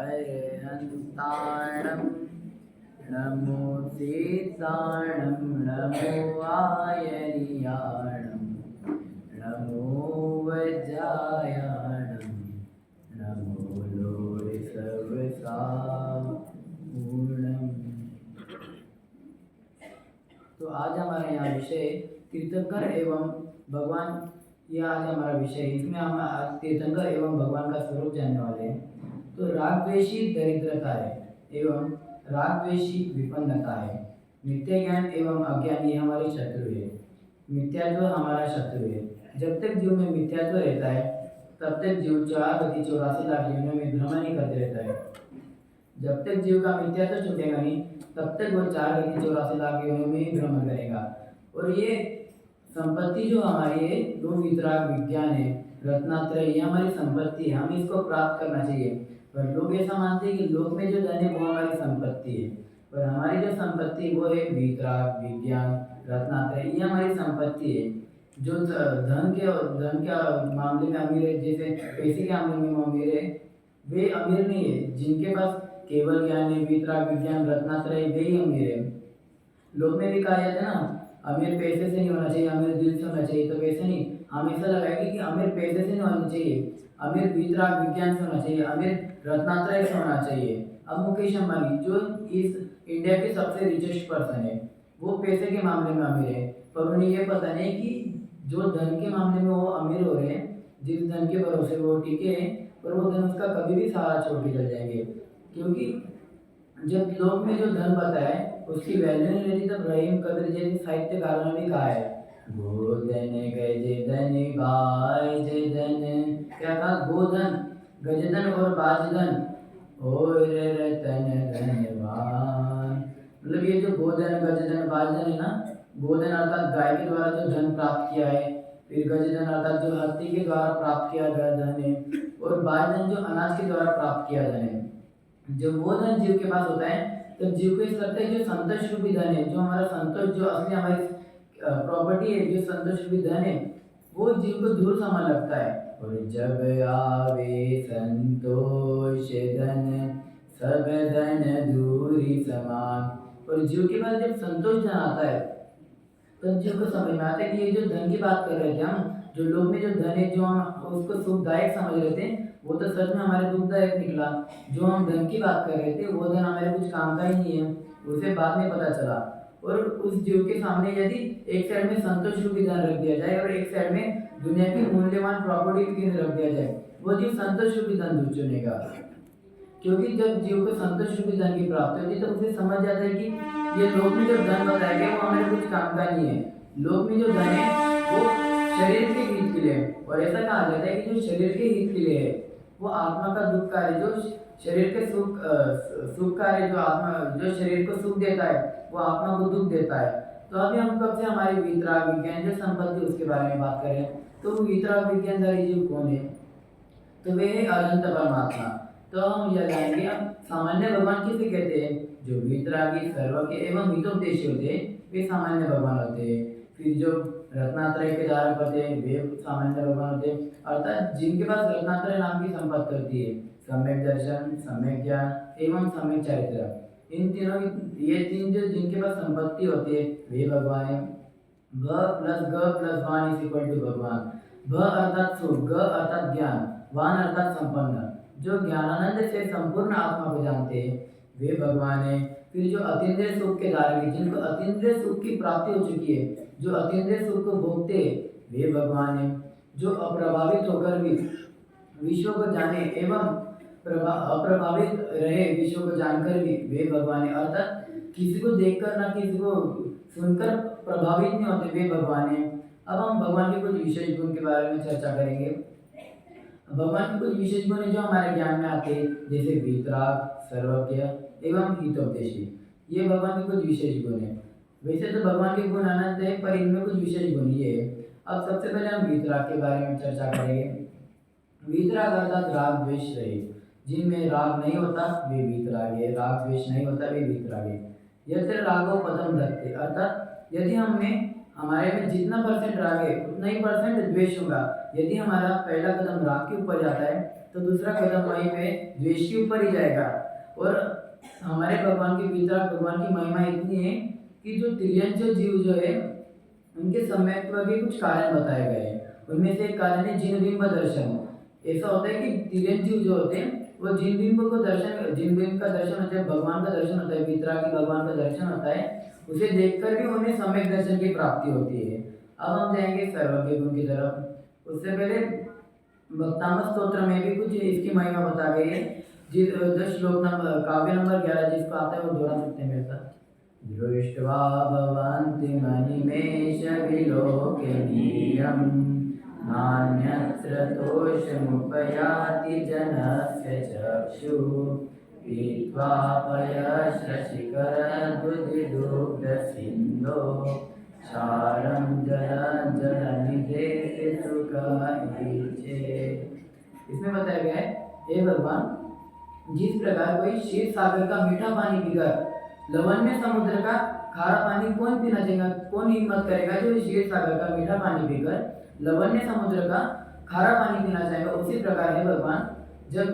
अरहन्ताणं नमो सीताणं नमो आयनियाणं नमो वज्रायाणं नमो लोरे सर्वसापूर्णम्। तो आज हमारा यहाँ विषय तीर्थंकर एवं भगवान, यह आज हमारा विषय, इसमें हम आज तीर्थंकर एवं भगवान का स्वरूप जानने वाले हैं। तो रागद्वेषी दरिद्रता है एवं रागद्वेषी विपन्नता है। मिथ्या ज्ञान एवं अज्ञान ये हमारे शत्रु है। मिथ्यात्व हमारा शत्रु है। जब तक जीव में मिथ्यात्व रहता है तब तक जीव 84 लाख योनियों में भ्रमण ही करते रहता है। जब तक जीव का मिथ्यात्व छूटेगा नहीं तब तक वो 84 लाख योनियों में ही भ्रमण करेगा। और ये संपत्ति जो हमारी है, दो वितराग विज्ञान है, रत्नात्रय, ये हमारी संपत्ति है, हमें इसको प्राप्त करना चाहिए। पर लोग ऐसा मानते हैं कि लोक में जो धन है वो हमारी संपत्ति है, पर हमारी जो संपत्ति वो है वितराग विज्ञान रत्नात्रय, ये हमारी संपत्ति है। जो धन के मामले में अमीर है, जैसे पैसे के मामले में अमीर है, वे अमीर नहीं है। जिनके पास केवल ज्ञान है, वितराग विज्ञान रत्नात्रय, वे ही अमीर है। लोग में भी कहा जाता है ना, अमीर पैसे से नहीं होना चाहिए, अमीर दिल से होना चाहिए। तो पैसे नहीं, हमेशा लगाएंगे कि अमीर पैसे से नहीं होना चाहिए, अमीर वितराग विज्ञान से होना चाहिए, अमीर रत्नात्रय से होना चाहिए। अब मुकेश अंबानी जो इस इंडिया के सबसे रिचेस्ट पर्सन है, वो पैसे के मामले में अमीर है, पर उन्हें ये पता नहीं कि जो धन के मामले में वो अमीर हो रहे हैं, जिस धन के भरोसे वो टिके हैं, पर वो धन उसका कभी भी सहारा छोड़ के चल जाएंगे। क्योंकि जब लोग में जो धन पता है उसकी वैल्यू नहीं रहती, तब रहीम कबीर जैसे साहित्यकारों ने भी कहा है, गोधन गजधन बाजधन, क्या कहा, गोधन गजधन और बाजधन और रतन धनवान। मतलब ये जो गोधन गजधन बाजधन है ना, गोधन अर्थात गाय के द्वारा जो धन प्राप्त किया है, फिर गजधन अर्थात जो हाथी के द्वारा प्राप्त किया गया धन है, और बाजधन जो अनाज के द्वारा प्राप्त किया धन है। जब वो धन जीव के पास होता है तब जीव को इस लगता है जो संतोष रूपी धन है, जो हमारा संतोष, जो असली हमारी प्रॉपर्टी है, जो संतोष रूपी धन है, वो जीव को दूर समझ लगता है। और जब आवे संतोष धन सब धन दूरी समान। और जीव के पास जब संतोष धन आता है तब जीव को समझ में आता है कि ये जो धन की बात कर रहे थे हम, जो लोग में जो धन है, जो हम उसको सुखदायक समझ रहे थे, वो तो सच में हमारे दुखदायक निकला। जो हम धन की बात कर रहे थे वो धन हमारे कुछ काम का ही नहीं है, उसे बाद में पता चला। और उस जीव के सामने यदि एक साइड में संतोष रूपी धन रख दिया जाए और एक साइड में दुनिया की मूल्यवान प्रॉपर्टी रख दिया जाए, वो जीव संतोष रूपी धन चुनेगा। क्योंकि जब जीव को संतोष रूपी धन की प्राप्ति होती है तो उसे समझ जाता है कि ये लोक में जो धन बताया गया वो हमारे कुछ काम का नहीं है। लोक में जो धन है वो शरीर के हित के लिए, और ऐसा कहा जाता है कि जो शरीर के हित के लिए है वो आत्मा का दुख कार्य, जो शरीर के सुख कार्य, जो शरीर को सुख देता है वो आत्मा को दुख देता है। तो अभी हम कब से हमारी वितराग विज्ञान जो संपत्ति उसके बारे में बात करें, तो वितराग विज्ञानधारी जीव कौन है, तो वे है अनंत परमात्मा। तो हम यह जानेंगे अब सामान्य भगवान किसे कहते हैं। जो वितरागी सर्वज्ञ एवं हितोपदेशी होते हैं वे सामान्य भगवान होते हैं। फिर जो रत्नात्रय के धारक होते हैं वे सामान्य भगवान होते हैं, अर्थात जिनके पास रत्नात्रय नाम की संपत्ति होती है, सम्यक दर्शन, सम्यक ज्ञान एवं सम्यक चरित्र। इन तीनों, ये तीन जो जिनके पास संपत्ति होती है वे भगवान है। भ प्लस ग प्लस वान इज इक्वल टू भगवान। भ अर्थात सुख, ग अर्थात ज्ञान, वान अर्थात संपन्न। जो ज्ञानानंद से संपूर्ण आत्मा को जानते हैं वे भगवान है। फिर जो अतीन्द्रिय सुख के धारक है, जिनको अतीन्द्रिय सुख की प्राप्ति हो चुकी है, जो अतीन्द्रिय सुख को भोगते हैं वे भगवान है। जो अप्रभावित होकर भी विश्व को जाने एवं अप्रभावित रहे विश्व को जानकर भी वे भगवान है। अर्थात किसी को देखकर ना किसी को सुनकर प्रभावित नहीं होते, वे भगवान है। अब हम भगवान के कुछ विशेष गुण के बारे में चर्चा करेंगे। भगवान के कुछ विशेष गुण जो हमारे ज्ञान में आते हैं, जैसे वितराग, सर्वज्ञ एवं हितोपदेशी, ये भगवान के कुछ विशेष गुण है। वैसे तो भगवान के गुण अनंत है, पर इनमें कुछ विशेष गुण ये है। अब सबसे पहले हम वितराग के बारे में चर्चा करेंगे। वितराग अर्थात राग द्वेष रहित, जिनमें राग नहीं होता वे वितराग है, राग द्वेष नहीं होता वे वितराग है। यत्र रागो पदम धत्ते, अर्थात यदि हमारे में जितना परसेंट राग है उतना ही परसेंट द्वेष होगा। यदि हमारा पहला कदम राग के ऊपर जाता है तो दूसरा कदम वहीं पे द्वेष के ऊपर ही जाएगा। और हमारे भगवान के वितराग भगवान की महिमा इतनी है कि जो तिर्यंच जीव जो है उनके सम्यक्त्व के कुछ कारण बताए गए हैं। उनमें से एक कारण है जिन बिंब दर्शन। ऐसा होता है कि तिर्यंच जीव जो होते हैं वो जिन बिंब को दर्शन, जिन बिंब का दर्शन होता है, भगवान का दर्शन होता है, वितरागी भगवान का दर्शन होता है, उसे देखकर भी उन्हें सम्यक दर्शन की प्राप्ति होती है। अब हम जाएंगे सर्वज्ञ गुण की तरफ। उससे पहले भक्तामृत स्तोत्र में भी कुछ इसकी महिमा बता गई है। जो श्लोक नंबर काव्य नंबर 11 जिसको आता है वो दोहरा सकते हैं मेरे साथ। दृष्ट्वा भवन्ति मनिमेष विलोकनीयम् नान्यत्र तोषमुपयाति जनस्य चक्षुः पीत्वा पयश्रशिखरद्युतिदुग्धसिन्धो क्षारं जलनिधे सुखमीचे। इसमें बताया गया है, हे भगवान, जिस प्रकार कोई क्षीर सागर का मीठा पानी पीकर लवण्य समुद्र का खारा पानी कौन पीना चाहेगा, कौन हिम्मत करेगा जो क्षीर सागर का मीठा पानी पीकर लवण्य समुद्र का खारा पानी पीना चाहेगा। उसी प्रकार है भगवान, जब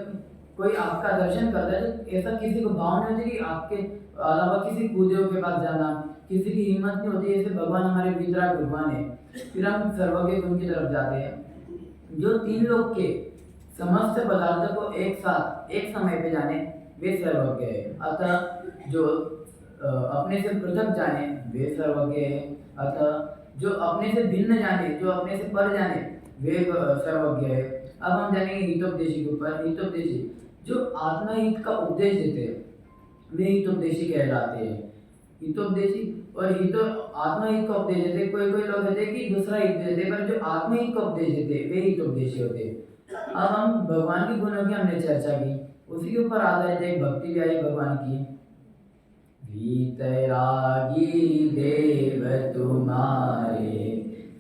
कोई आपका दर्शन करता है तो ऐसा किसी को भाव नहीं होती कि आपके अलावा किसी पूज्यों के पास जाना, किसी की हिम्मत नहीं होती। ऐसे भगवान हमारे वितराग भगवान है। फिर हम सर्वज्ञ गुण की तरफ जाते हैं। जो तीन लोग के समस्त पदार्थ को एक साथ एक समय पे जाने वे सर्वज्ञ है। अतः जो अपने से पृथक जाने वे सर्वज्ञ है। अतः जो अपने से भिन्न जाने, जो अपने से पर जाने वे सर्वज्ञ है। अब हम जानेंगे हितोपदेशी के ऊपर। हितोपदेशी जो आत्महित का उपदेश देते हैं वे हितोपदेशी कहलाते हैं। हितोपदेशी और आत्महित का उपदेश देते, कोई कोई लोग कहते हैं कि दूसरा हित देते, पर जो आत्महित का उपदेश देते वे हितोपदेशी होते हैं। अब हम भगवान के गुणों की हमने चर्चा की, उसी के ऊपर आधारित एक भक्ति भी आई भगवान की। वीतरागी देव तुम्हारे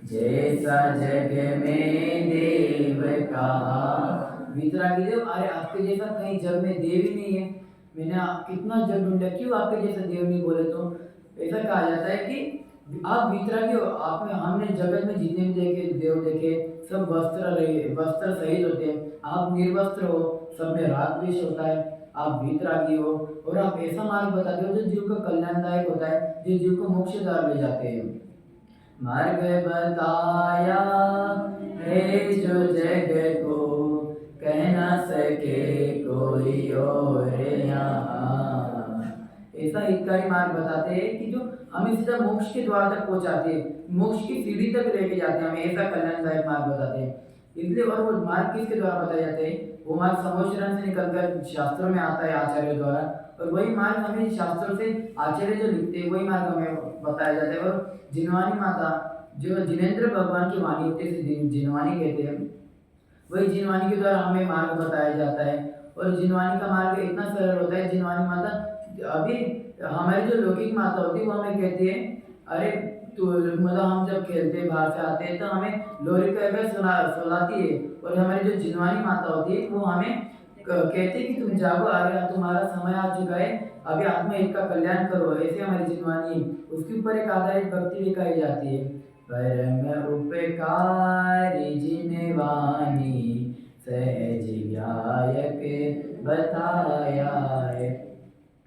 जैसा जग में देव कहा। वीतरागी देव, अरे आपके जैसा कहीं जग में देव ही नहीं है। मैंने कितना जग ढूंढा, क्यों आपके जैसा देव नहीं बोले? तो ऐसा कहा जाता है कि आप वीतरागी हो। आपने हमने जगत में जितने भी देखे देव देखे सब वस्त्र सहित होते हैं। आप निर्वस्त्र हो, सब में राग द्वेष होता है। आप वीतरागी हो और आप ऐसा मार्ग बताते हो जो जीव का कल्याणदायक होता है, जो जीव को मोक्ष द्वार ले जाते हैं। मार्ग बताया है जो जग को कह न सके कोई और यहाँ। ऐसा हितकारी मार्ग बताते हैं कि जो हमें सीधा मोक्ष के द्वार तक पहुंचाते हैं, मोक्ष की सीढ़ी तक लेके जाते हैं। हमें ऐसा कल्याणदायक मार्ग बताते हैं। इसलिए और वो मार्ग किसके द्वारा बताए जाते हैं? वो मार्ग समोचरण से निकलकर शास्त्रों में आता है आचार्य द्वारा, और वही मार्ग हमें शास्त्रों से आचार्य जो लिखते हैं वही मार्ग हमें बताया जाता है। और जिनवानी माता जो जिनेंद्र भगवान की वाणी होती है, जिनवानी कहते हैं, वही जिनवानी के द्वारा हमें मार्ग बताया जाता है। और जिनवानी का मार्ग इतना सरल होता है। जिनवानी माता अभी हमारी जो लौकिक माता होती है वो हमें कहती है, अरे तो मतलब हम जब खेलते हैं बाहर से आते हैं तो हमें लोरी कहकर सुनाती है। और हमारी जो जिनवानी माता होती है वो हमें कहती है कि तुम जागो, अरे तुम्हारा समय आ चुका है, अभी आत्महित का कल्याण करो। ऐसे हमारी जिनवानी, उसके ऊपर एक आधारित भक्ति दिखाई जाती है। परम उपकारी जिनवानी सहज व्यायक बताया है।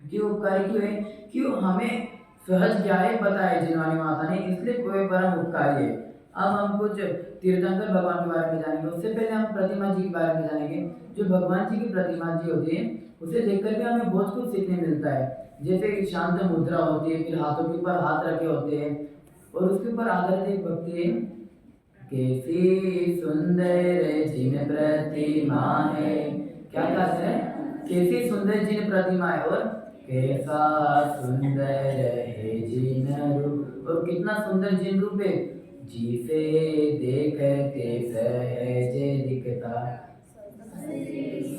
क्यों उपकारी क्यों है? क्यों हमें सहज व्यायक बताया जिनवानी माता ने, इसलिए कोई परम उपकारी है। अब हम कुछ तीर्थंकर भगवान के बारे में जानेंगे। उससे पहले हम प्रतिमा जी के बारे में जानेंगे। जो भगवान जी की प्रतिमा जी होती है उसे देखकर भी हमें बहुत कुछ सीखने मिलता है। जैसे शांत मुद्रा होती है, फिर हाथों के ऊपर हाथ रखे होते हैं, और उसके ऊपर आधारित एक भक्ति है। कैसी सुंदर जिन प्रतिमा है, क्या कहते हैं? कैसी सुंदर जिन प्रतिमा है, और कैसा सुंदर है जिन रूप, और कितना सुंदर जिन रूप है। जिसे देखते सहज दिखता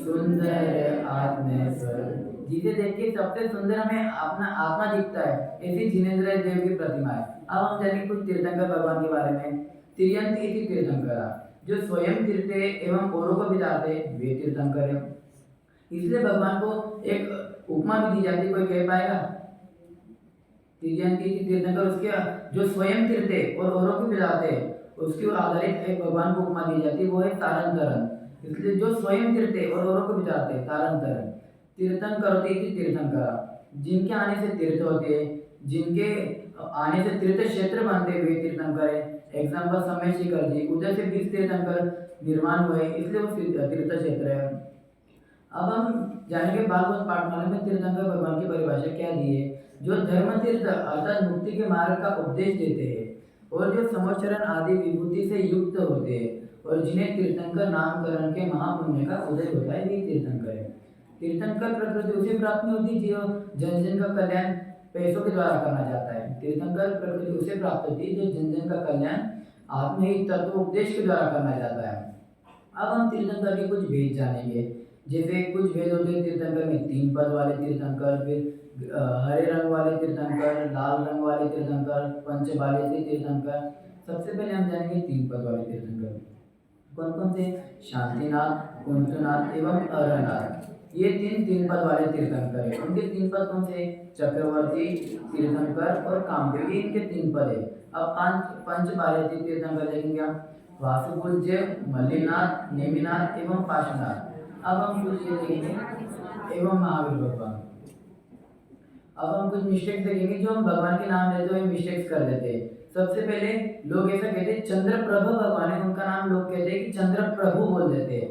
सुंदर आत्मेश्वर, जिसे देख के सबसे सुंदर हमें अपना आत्मा दिखता है। ऐसी जिनेंद्र देव की प्रतिमा है। अब हम जानेंगे कुछ तीर्थंकर भगवान के बारे में। तिर्यंती इति तीर्थंकरा, जो स्वयं तीर्थे एवं औरों को बिताते वे तीर्थंकर है। इसलिए भगवान को एक उपमा भी दी जाती है, कोई कह पाएगा? तिर्यंती इति तीर्थंकर, उसके जो स्वयं तीर्थे और औरों को बिताते उसके आधारित एक भगवान को उपमा दी जाती है, वो है तारण तरन। इसलिए जो स्वयं तीर्थे और औरों को बिताते तारंतर तीर्थंकर होते इति तीर्थंकरा, जिनके आने से तीर्थ होते, जिनके आने से तीर्थ क्षेत्र बनते हुए तीर्थंकर है। एग्जाम्पल समय शिखर जी, उधर से 20 तीर्थंकर निर्माण हुए, इसलिए वो तीर्थ क्षेत्र है। अब हम जानेंगे भागवत पाठमाला में तीर्थंकर भगवान की परिभाषा क्या दी है। जो धर्म तीर्थ अर्थात मुक्ति के मार्ग का उपदेश देते हैं और जो समोच्चरण आदि विभूति से युक्त होते हैं और जिन्हें तीर्थंकर नामकरण के महापुण्य का उदय होता है, वे तीर्थंकर है। तीर्थंकर प्रकृति उसे प्राप्त नहीं होती जो जन जन का कल्याण पैसों के द्वारा करना चाहता है। तीर्थंकर प्रकृति उसे प्राप्त होती है जो जन जन का कल्याण आत्महित तत्व उपदेश के द्वारा करना चाहता है। अब हम तीर्थंकर के कुछ भेद जानेंगे। जैसे कुछ भेद होते हैं तीर्थंकर में, 3 पद वाले तीर्थंकर, फिर हरे रंग वाले तीर्थंकर, लाल रंग वाले तीर्थंकर, पंचबाले तीर्थंकर। सबसे पहले हम जानेंगे 3 पद वाले तीर्थंकर। कौन कौन से? शांतिनाथ, कुंतनाथ एवं अरनाथ। ये 3 पद वाले तीर्थंकर है। उनके 3 पद कौन से? चक्रवर्ती, तीर्थंकर और कामदेव, इनके 3 पद है। अब पंचबाले तीर्थंकर देखेंगे हम, वासुपूज्य, मल्लिनाथ, नेमिनाथ एवं पार्श्वनाथ। अब हम कुछ ये देखेंगे एवं महावीर भगवान। अब हम कुछ मिस्टेक्स देखेंगे जो हम भगवान के नाम लेते हुए मिस्टेक्स कर देते हैं। सबसे पहले लोग ऐसा कहते हैं चंद्रप्रभ भगवान है, उनका नाम लोग कहते हैं कि चंद्रप्रभु बोल देते हैं,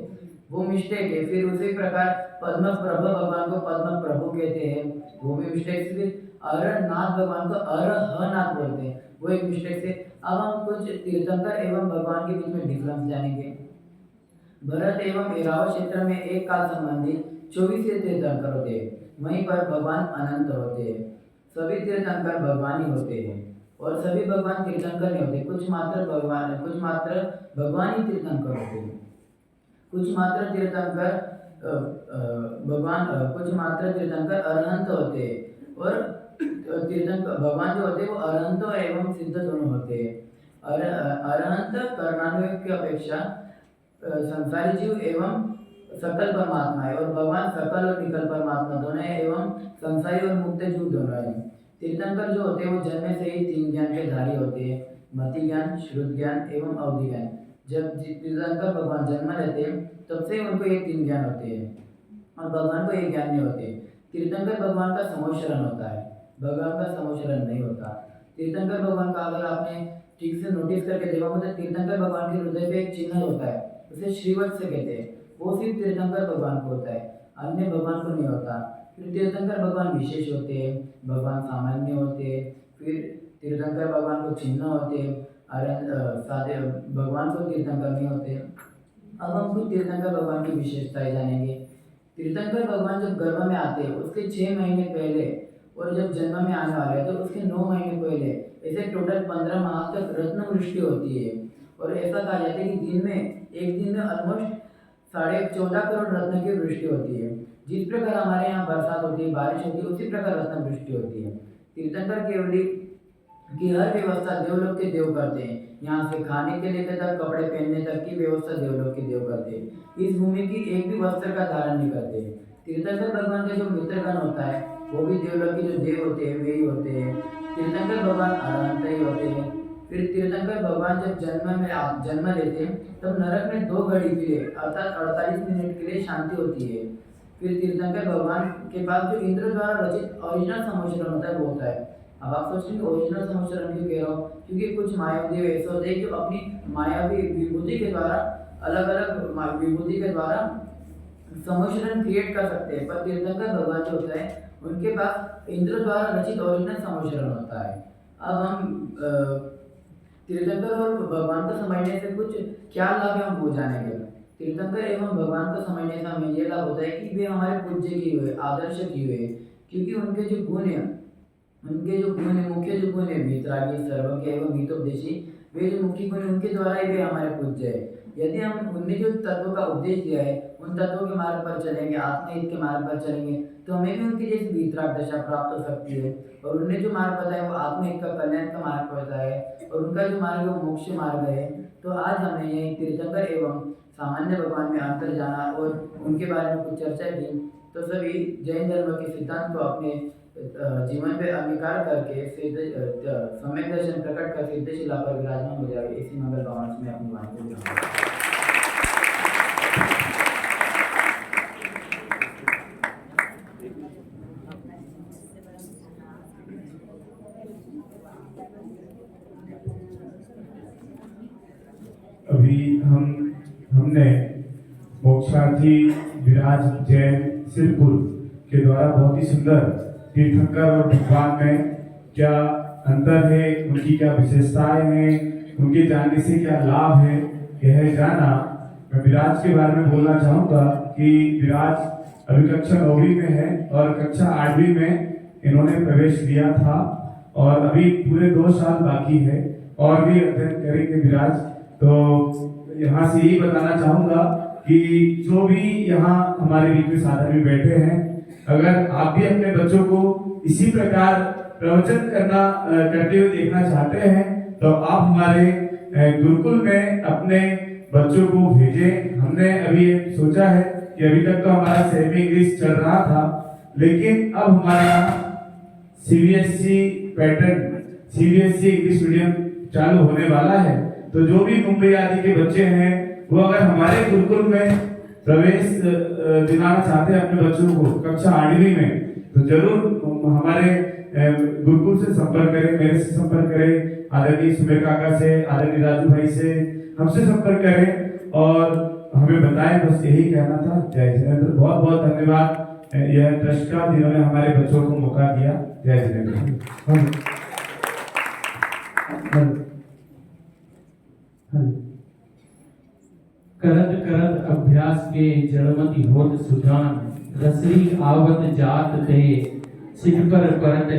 वो मिस्टेक है। फिर उसी प्रकार पद्मप्रभ भगवान को पद्म प्रभु कहते हैं, वो भी मिस्टेक। फिर अरनाथ भगवान को अरहनाथ बोलते हैं, वो एक मिस्टेक है। अब हम कुछ तीर्थंकर एवं भगवान के बीच में डिफरेंस जानेंगे। भरत एवं ऐरावत क्षेत्र में एक काल संबंधी 24 तीर्थंकर होते हैं, वहीं पर भगवान अनंत होते हैं। सभी तीर्थंकर भगवान ही होते हैं और सभी भगवान तीर्थंकर नहीं होते। कुछ मात्र भगवान ही तीर्थंकर होते हैं। कुछ मात्र तीर्थंकर अरहंत होते हैं और तीर्थंकर भगवान जो होते हैं वो अरहंत एवं सिद्ध दोनों होते हैं। अरहंत कर्णानुयोग की अपेक्षा संसारी जीव एवं सकल परमात्मा है और भगवान सकल और निकल परमात्मा दोनों है एवं संसारी और मुक्त जीव दोनों है। तीर्थंकर जो होते हैं वो जन्म से ही 3 ज्ञान के धारी होते हैं, मति ज्ञान, श्रुत ज्ञान एवं अवधि ज्ञान। जब तीर्थंकर भगवान जन्म लेते हैं तब से उनको ये 3 ज्ञान होते हैं और भगवान को ये ज्ञान नहीं होते। तीर्थंकर भगवान का समोशरण होता है, भगवान का समोशरण नहीं होता। तीर्थंकर भगवान का अगर आपने ठीक से नोटिस करके देखा होगा तो तीर्थंकर भगवान के हृदय पे एक चिन्ह होता है, उसे श्रीवत्स से कहते हैं, वो सिर्फ तीर्थंकर भगवान को होता है, अन्य भगवान को नहीं होता। फिर तीर्थंकर भगवान विशेष होते हैं, भगवान सामान्य होते हैं। फिर तीर्थंकर भगवान को चिन्ह होते हैं, सादे भगवान को तीर्थंकर नहीं होते। अब हम कुछ तीर्थंकर भगवान की विशेषताएं जानेंगे। तीर्थंकर भगवान जब गर्भ में आते हैं उसके 6 महीने पहले और जब जन्म में आने वाले तो उसके 9 महीने पहले, ऐसे टोटल 15 माह तक रत्न वृष्टि होती है। और ऐसा कहा जाता है कि एक दिन में ऑलमोस्ट 14.5 करोड़ रत्न की वृष्टि होती है। जिस प्रकार हमारे यहाँ बरसात होती है, बारिश होती है, उसी प्रकार रत्न वृष्टि होती है। तीर्थंकर केवली की हर व्यवस्था देवलोक के देव करते हैं, यहाँ से खाने के लेकर तक कपड़े पहनने तक की व्यवस्था देवलोक के देव करते हैं। इस भूमि की एक भी वस्त्र का धारण नहीं करते। तीर्थंकर भगवान का जो मित्रगण होता है वो भी देवलोक के जो देव होते हैं वे ही होते हैं। तीर्थंकर भगवान अरहंत ही होते हैं। फिर तीर्थंकर भगवान जब जन्म लेते हैं तब नरक में 2 घड़ी के लिए अर्थात 48 मिनट के लिए शांति होती है। फिर तीर्थंकर भगवान के पास जो इंद्र द्वारा रचित ओरिजिनल समोशरण होता है वो होता है। अब आप सोच रहे हैं ओरिजिनल समोशरण क्यों कह रहा हूँ, क्योंकि कुछ मायावी ऐसे होते हैं जो अपनी मायावी विभूति के द्वारा अलग अलग विभूति के द्वारा समोशरण क्रिएट कर सकते हैं, पर तीर्थंकर भगवान जो होता है उनके पास इंद्र द्वारा रचित ओरिजिनल समोशरण होता है। अब हम तीर्थंकर और भगवान को समझने से कुछ क्या लाभ है हम वो जानेंगे। तीर्थंकर एवं भगवान को समझने से हमें ये लाभ होता है कि वे हमारे पूज्य किए हुए, आदर्श किए हुए, क्योंकि उनके जो गुण है मुख्य जो गुण है वीतरागी, सर्वज्ञ एवं हितोपदेशी, वे जो मुख्य गुण उनके द्वारा ही वे हमारे पूज्य है। यदि हम उनने जो तत्वों का उपदेश दिया है उन तत्वों के मार्ग पर चलेंगे, आत्महित के मार्ग पर चलेंगे तो हमें भी उनकी जैसी वीतराग दशा प्राप्त हो सकती है। और उन्होंने जो मार्ग बताया वो आत्महित का कल्याण का मार्ग बताया है और उनका जो मार्ग है वो मोक्ष मार्ग है। तो आज हमें यही तीर्थंकर एवं सामान्य भगवान में अंतर जाना और उनके बारे में कुछ चर्चा की। तो सभी जैन धर्म के सिद्धांत को अपने जीवन पे अंगीकार करके सम्यक दर्शन प्रकट कर सिद्ध शिला पर विराजमान हो जाए, इसी मंगल भावना से मैं अपनी वाणी को जी विराज जैन सिरपुर के द्वारा बहुत ही सुंदर तीर्थंकर और भगवान में क्या अंतर है, उनकी क्या विशेषताएं हैं, उनके जानने से क्या लाभ है, यह जाना। मैं विराज के बारे में बोलना चाहूँगा कि विराज अभी कक्षा 9वीं में है और कक्षा 8वीं में इन्होंने प्रवेश लिया था और अभी पूरे 2 साल बाकी है और भी अध्ययन करेंगे विराज। तो यहाँ से यही बताना चाहूँगा कि जो भी यहाँ हमारे बीच में साधन में बैठे हैं, अगर आप भी अपने बच्चों को इसी प्रकार प्रवचन करते हुए देखना चाहते हैं तो आप हमारे गुरुकुल में अपने बच्चों को भेजें। हमने अभी सोचा है कि अभी तक तो हमारा सेमी इंग्लिश चल रहा था, लेकिन अब हमारे यहाँ CBSE pattern, CBSE English medium चालू होने वाला है। तो जो भी मुंबई आदि के बच्चे हैं वो अगर हमारे गुरुकुल में प्रवेश दिलाना चाहते हैं अपने बच्चों को कक्षा 8वीं में, तो जरूर हमारे गुरुकुल से संपर्क करें, मेरे से संपर्क करें, आदरणीय सुमेर काका से, आदरणीय राजू भाई से, हमसे संपर्क करें और हमें बताएं। बस यही कहना था। जय जिनेंद्र। बहुत बहुत धन्यवाद यह ट्रस्ट का जिन्होंने हमारे बच्चों को मौका दिया। जय जिनेंद्र। करत करत अभ्यास के जड़मति होत सुजान, रसरी आवत जात ते सिख पर परत